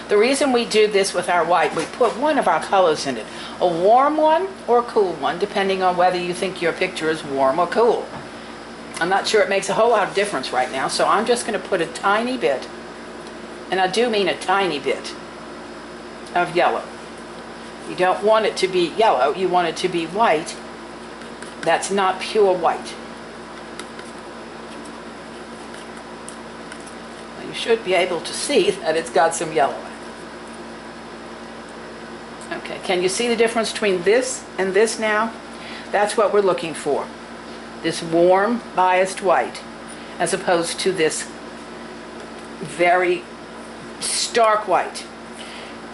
The reason we do this with our white, we put one of our colors in it. A warm one or a cool one, depending on whether you think your picture is warm or cool. I'm not sure it makes a whole lot of difference right now, so I'm just going to put a tiny bit, and I do mean a tiny bit, of yellow. You don't want it to be yellow, you want it to be white. That's not pure white. Now you should be able to see that it's got some yellow in it. Okay, can you see the difference between this and this now? That's what we're looking for. This warm, biased white, as opposed to this very stark white.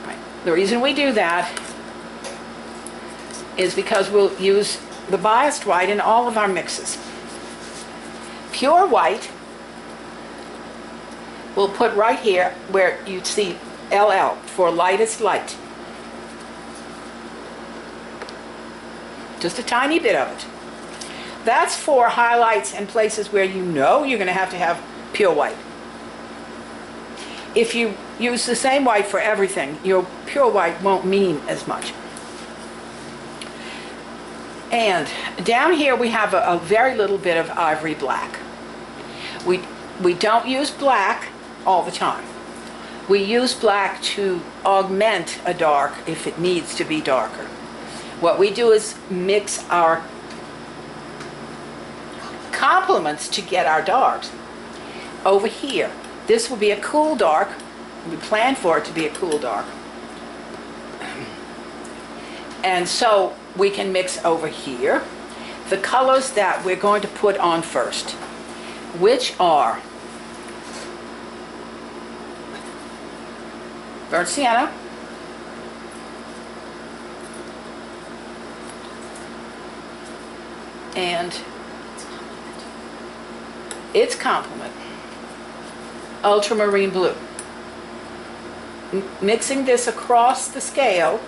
Right. The reason we do that is because we'll use the biased white in all of our mixes. Pure white we'll put right here where you see LL for lightest light. Just a tiny bit of it. That's for highlights and places where you know you're going to have pure white. If you use the same white for everything, your pure white won't mean as much. And down here we have a very little bit of ivory black. We don't use black all the time. We use black to augment a dark if it needs to be darker. What we do is mix our complements to get our darks over here. This will be a cool dark. We plan for it to be a cool dark. And so we can mix over here the colors that we're going to put on first, which are burnt sienna, and its complement, ultramarine blue. Mixing this across the scale,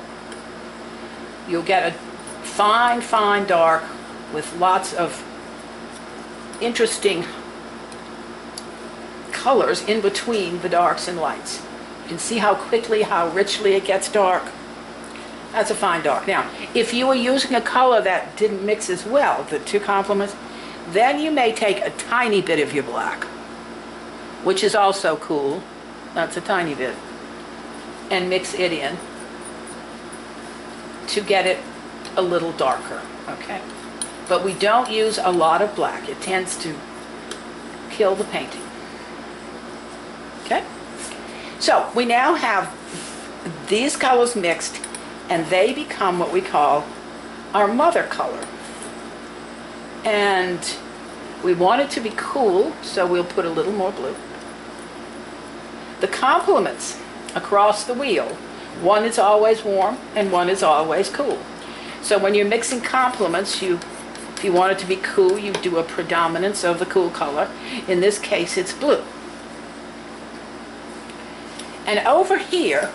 you'll get a fine, fine dark with lots of interesting colors in between the darks and lights. You can see how quickly, how richly it gets dark. That's a fine dark. Now, if you were using a color that didn't mix as well, the two complements, then you may take a tiny bit of your black, which is also cool. That's a tiny bit. And mix it in to get it a little darker, okay? But we don't use a lot of black. It tends to kill the painting. Okay? So we now have these colors mixed, and they become what we call our mother color. And we want it to be cool, so we'll put a little more blue. The complements across the wheel, one is always warm and one is always cool. So when you're mixing complements, if you want it to be cool, you do a predominance of the cool color. In this case, it's blue. And over here,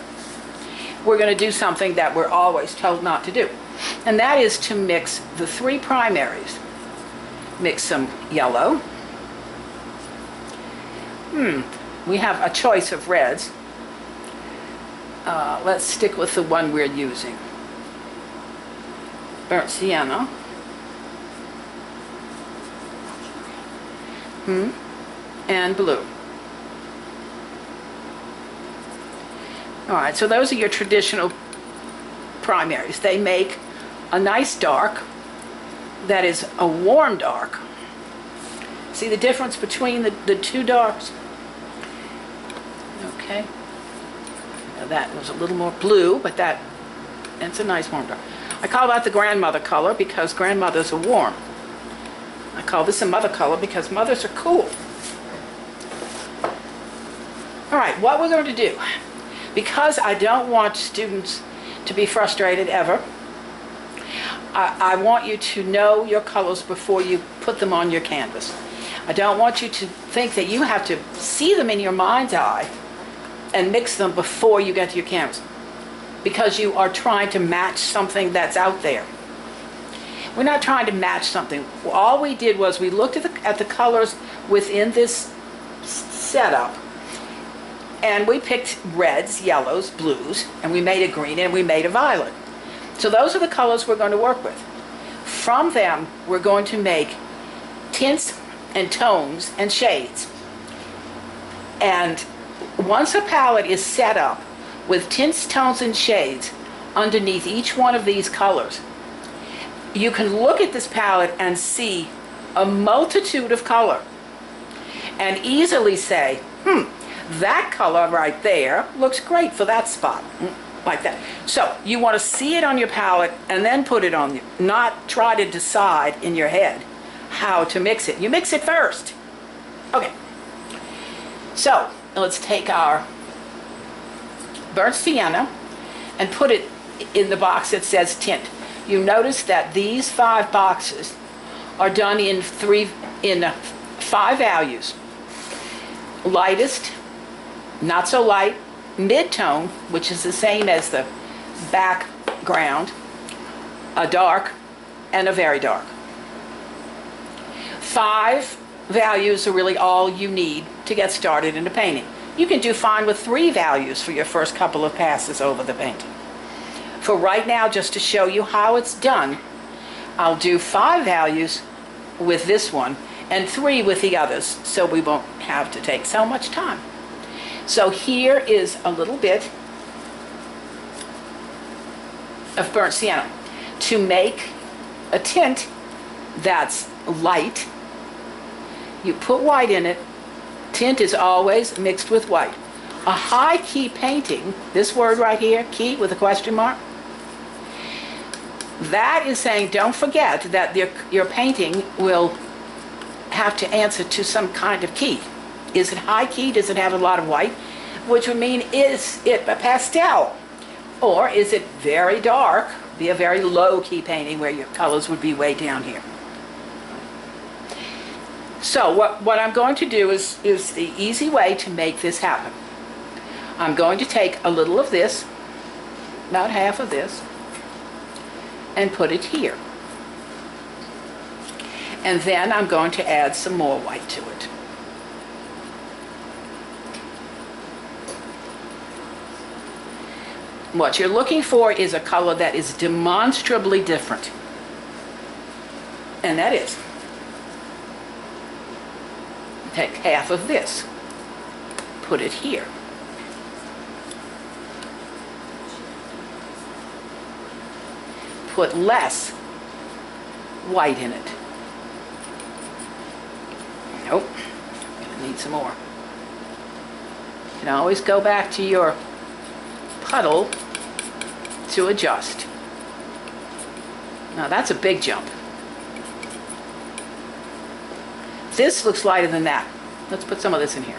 we're going to do something that we're always told not to do, and that is to mix the three primaries. Mix some yellow. We have a choice of reds. Let's stick with the one we're using. Burnt sienna. And blue. All right, so those are your traditional primaries. They make a nice dark that is a warm dark. See the difference between the two darks? Okay. Now that was a little more blue, but it's a nice warm dark. I call that the grandmother color because grandmothers are warm. I call this a mother color because mothers are cool. All right, what we're going to do, because I don't want students to be frustrated ever, I want you to know your colors before you put them on your canvas. I don't want you to think that you have to see them in your mind's eye and mix them before you get to your canvas, because you are trying to match something that's out there. We're not trying to match something. All we did was we looked at the colors within this setup, And we picked reds, yellows, blues, and we made a green and we made a violet. So those are the colors we're going to work with. From them, we're going to make tints and tones and shades. And once a palette is set up with tints, tones, and shades underneath each one of these colors, you can look at this palette and see a multitude of color and easily say, that color right there looks great for that spot, like that. So you want to see it on your palette and then put it on you, not try to decide in your head how to mix it. You mix it first. Okay, so let's take our burnt sienna and put it in the box that says tint. You notice that these 5 boxes are done in 5 values. Lightest, not so light, mid-tone, which is the same as the background, a dark, and a very dark. 5 values are really all you need to get started in the painting. You can do fine with 3 values for your first couple of passes over the painting. For right now, just to show you how it's done, I'll do 5 values with this one and 3 with the others, so we won't have to take so much time. So here is a little bit of burnt sienna. To make a tint that's light, you put white in it. Tint is always mixed with white. A high key painting, this word right here, key with a question mark, that is saying don't forget that your painting will have to answer to some kind of key. Is it high key? Does it have a lot of white? Which would mean, is it a pastel? Or is it very dark, be a very low key painting where your colors would be way down here? So what I'm going to do is the easy way to make this happen. I'm going to take a little of this, about half of this, and put it here. And then I'm going to add some more white to it. What you're looking for is a color that is demonstrably different. And that is, take half of this, put it here. Put less white in it. Nope, gonna need some more. You can always go back to your puddle to adjust. Now that's a big jump. This looks lighter than that. Let's put some of this in here.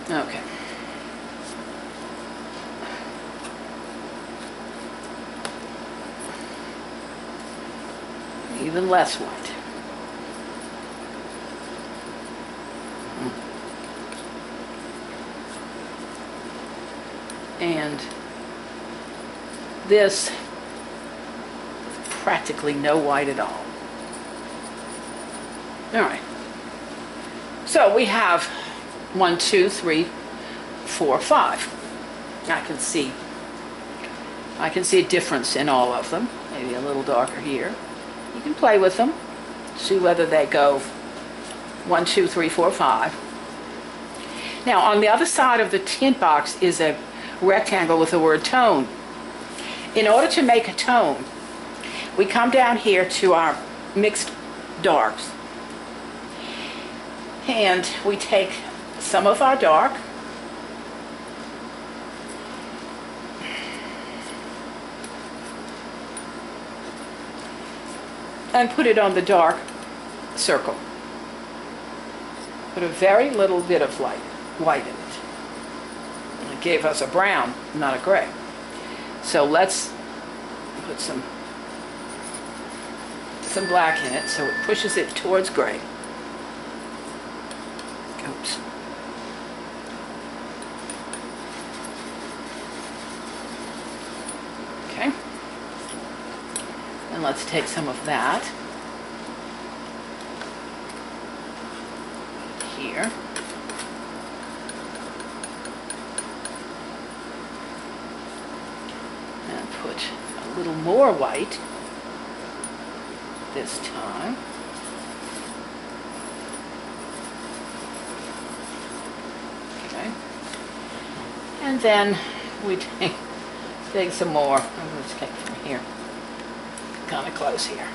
Okay. Even less white. And this, practically no white at all. All right. So we have 1, 2, 3, 4, 5. I can see a difference in all of them. Maybe a little darker here. You can play with them, see whether they go 1, 2, 3, 4, 5. Now on the other side of the tint box is a rectangle with the word tone. In order to make a tone, we come down here to our mixed darks and we take some of our dark and put it on the dark circle. Put a very little bit of white in it. It gave us a brown, not a gray. So let's put some black in it so it pushes it towards gray. Oops. Okay. And let's take some of that here. And put a little more white this time. Okay. And then we take some more. I'm going to take from here. Kind of close here.